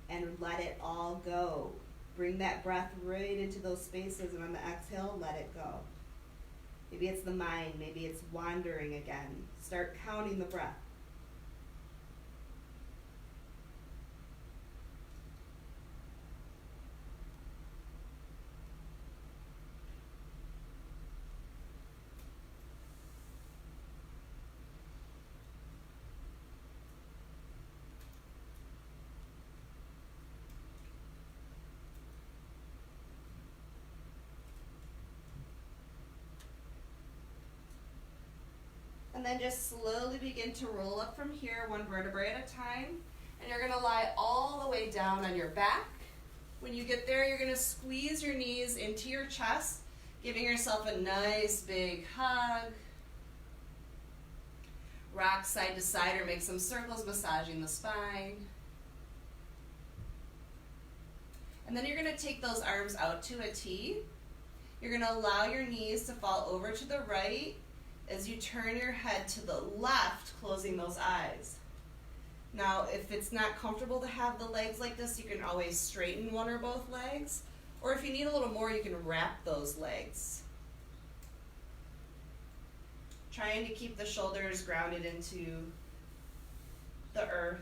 And let it all go. Bring that breath right into those spaces, and on the exhale, let it go. Maybe it's the mind, maybe it's wandering again. Start counting the breath. And then just slowly begin to roll up from here, one vertebrae at a time. And you're going to lie all the way down on your back. When you get there, you're going to squeeze your knees into your chest, giving yourself a nice big hug. Rock side to side or make some circles, massaging the spine. And then you're going to take those arms out to a T. You're going to allow your knees to fall over to the right as you turn your head to the left, closing those eyes. Now, if it's not comfortable to have the legs like this, you can always straighten one or both legs. Or if you need a little more, you can wrap those legs. Trying to keep the shoulders grounded into the earth.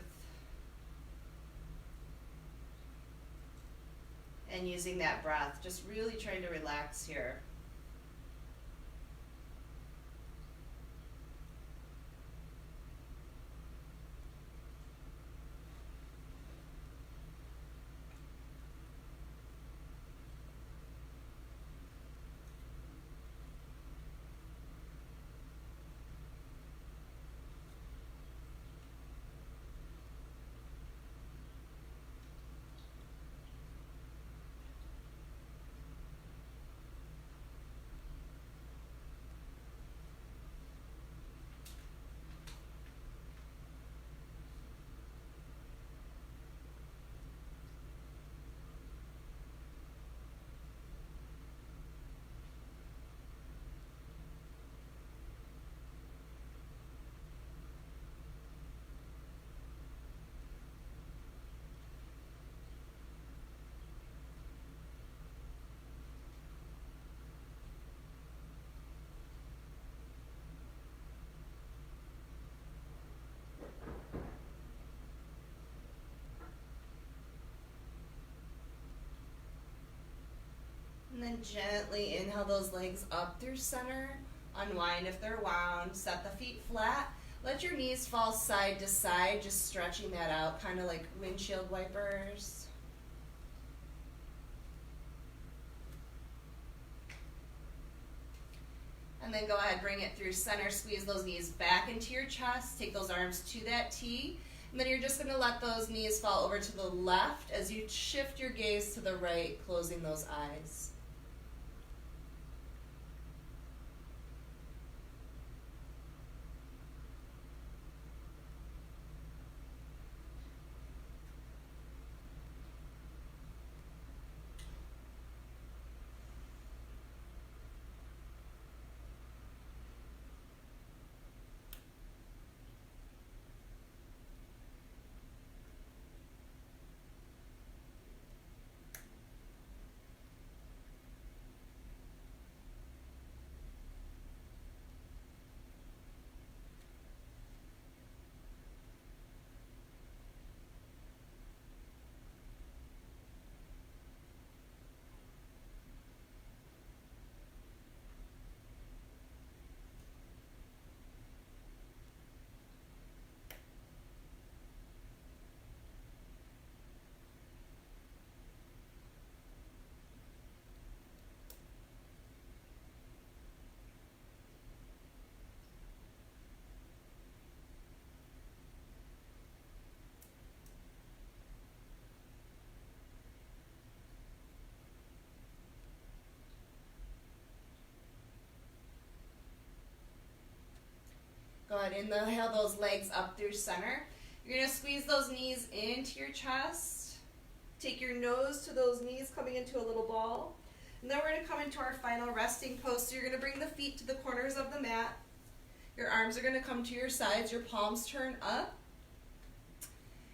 And using that breath, just really trying to relax here. And then gently inhale those legs up through center. Unwind if they're wound. Set the feet flat. Let your knees fall side to side, just stretching that out, kind of like windshield wipers. And then go ahead, bring it through center. Squeeze those knees back into your chest. Take those arms to that T. And then you're just going to let those knees fall over to the left as you shift your gaze to the right, closing those eyes. inhale those legs up through center. You're going to squeeze those knees into your chest. Take your nose to those knees, coming into a little ball. And then we're going to come into our final resting pose. So you're going to bring the feet to the corners of the mat. Your arms are going to come to your sides. Your palms turn up.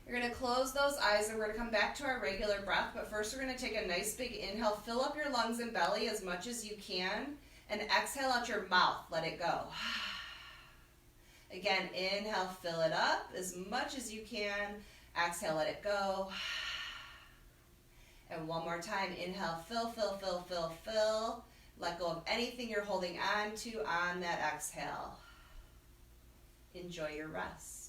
You're going to close those eyes and we're going to come back to our regular breath. But first we're going to take a nice big inhale. Fill up your lungs and belly as much as you can. And exhale out your mouth. Let it go. Again, inhale, fill it up as much as you can. Exhale, let it go. And one more time, inhale, fill, fill, fill, fill, fill. Let go of anything you're holding on to on that exhale. Enjoy your rest.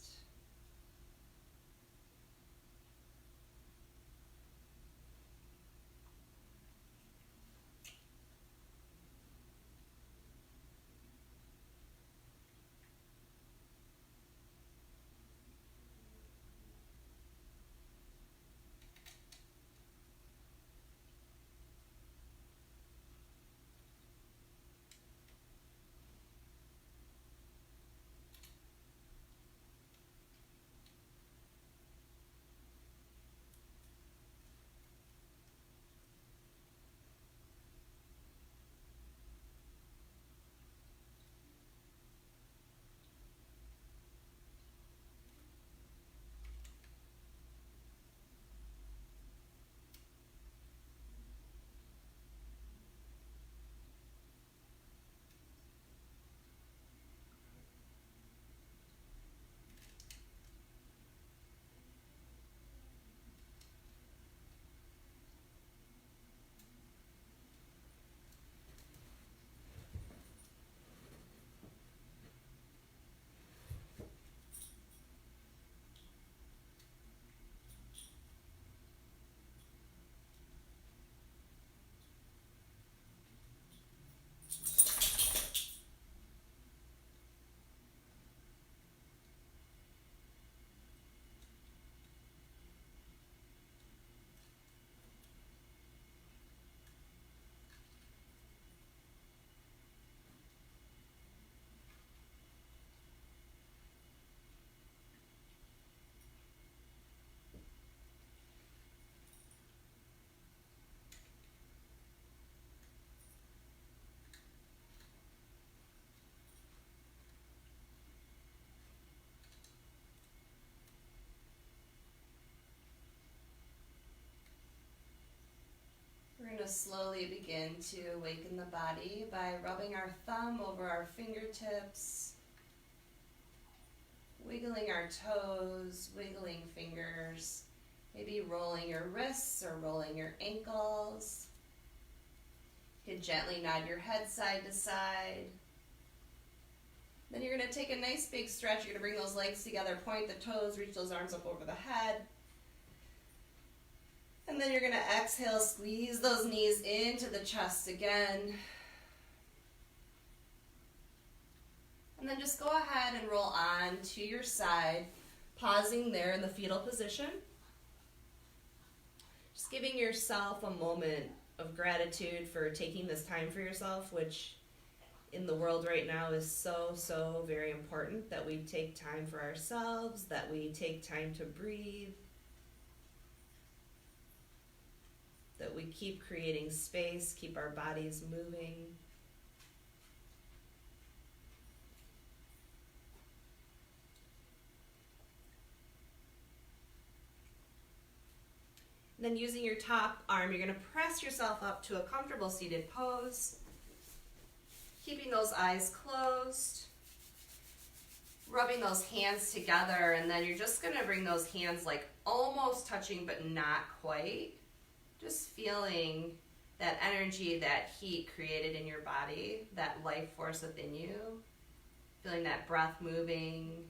We're going to slowly begin to awaken the body by rubbing our thumb over our fingertips, wiggling our toes, wiggling fingers, maybe rolling your wrists or rolling your ankles. You can gently nod your head side to side. Then you're going to take a nice big stretch. You're going to bring those legs together, point the toes, reach those arms up over the head. And then you're going to exhale, squeeze those knees into the chest again. And then just go ahead and roll on to your side, pausing there in the fetal position. Just giving yourself a moment of gratitude for taking this time for yourself, which in the world right now is so, so very important, that we take time for ourselves, that we take time to breathe, that we keep creating space, keep our bodies moving. And then using your top arm, you're going to press yourself up to a comfortable seated pose, keeping those eyes closed, rubbing those hands together, and then you're just going to bring those hands like almost touching but not quite. Just feeling that energy, that heat created in your body, that life force within you. Feeling that breath moving.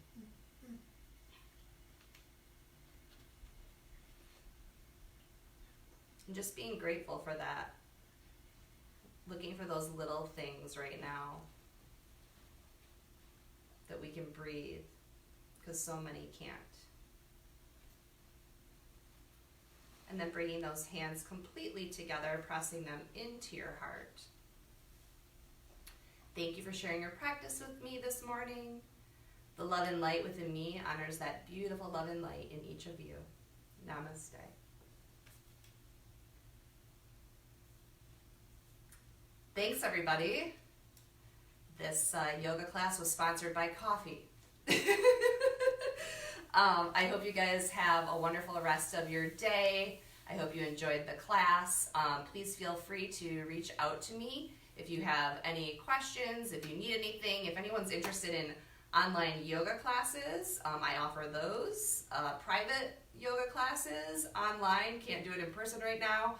And just being grateful for that. Looking for those little things right now that we can breathe, because so many can't. And then bringing those hands completely together, pressing them into your heart. Thank you for sharing your practice with me this morning. The love and light within me honors that beautiful love and light in each of you. Namaste. Thanks, everybody. This yoga class was sponsored by coffee. I hope you guys have a wonderful rest of your day. I hope you enjoyed the class. Please feel free to reach out to me if you have any questions, if you need anything, if anyone's interested in online yoga classes, I offer those. Private yoga classes online, can't do it in person right now.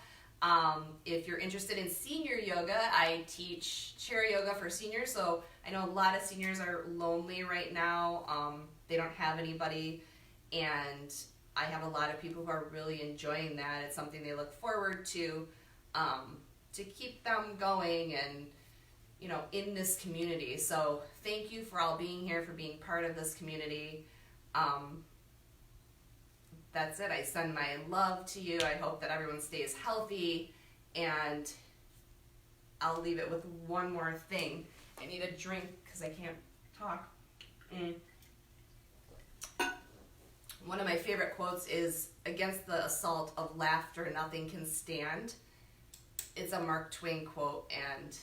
If you're interested in senior yoga, I teach chair yoga for seniors. So I know a lot of seniors are lonely right now. They don't have anybody, and I have a lot of people who are really enjoying that. It's something they look forward to keep them going and, you know, in this community. So thank you for all being here, for being part of this community. That's it. I send my love to you. I hope that everyone stays healthy, and I'll leave it with one more thing. I need a drink because I can't talk. One of my favorite quotes is, "Against the assault of laughter, nothing can stand." It's a Mark Twain quote, and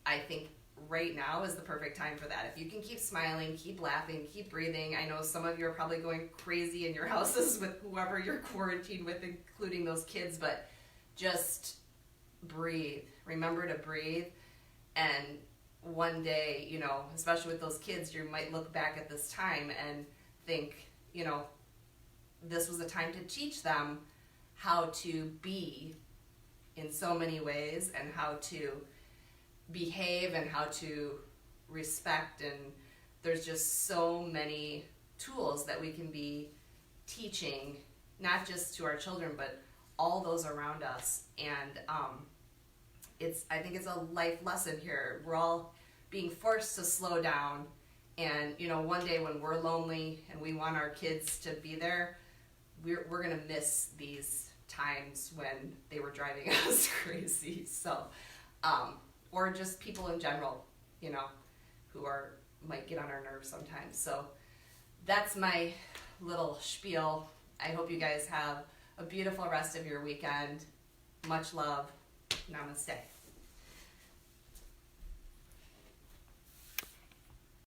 I think right now is the perfect time for that. If you can keep smiling, keep laughing, keep breathing. I know some of you are probably going crazy in your houses with whoever you're quarantined with, including those kids, but just breathe. Remember to breathe. And one day, you know, especially with those kids, you might look back at this time and think, you know, this was a time to teach them how to be in so many ways, and how to behave, and how to respect. And there's just so many tools that we can be teaching, not just to our children, but all those around us. And I think it's a life lesson here. We're all being forced to slow down, and, you know, one day when we're lonely and we want our kids to be there, we're gonna miss these times when they were driving us crazy. So or just people in general, you know, who might get on our nerves sometimes. So that's my little spiel. I hope you guys have a beautiful rest of your weekend. Much love. Namaste.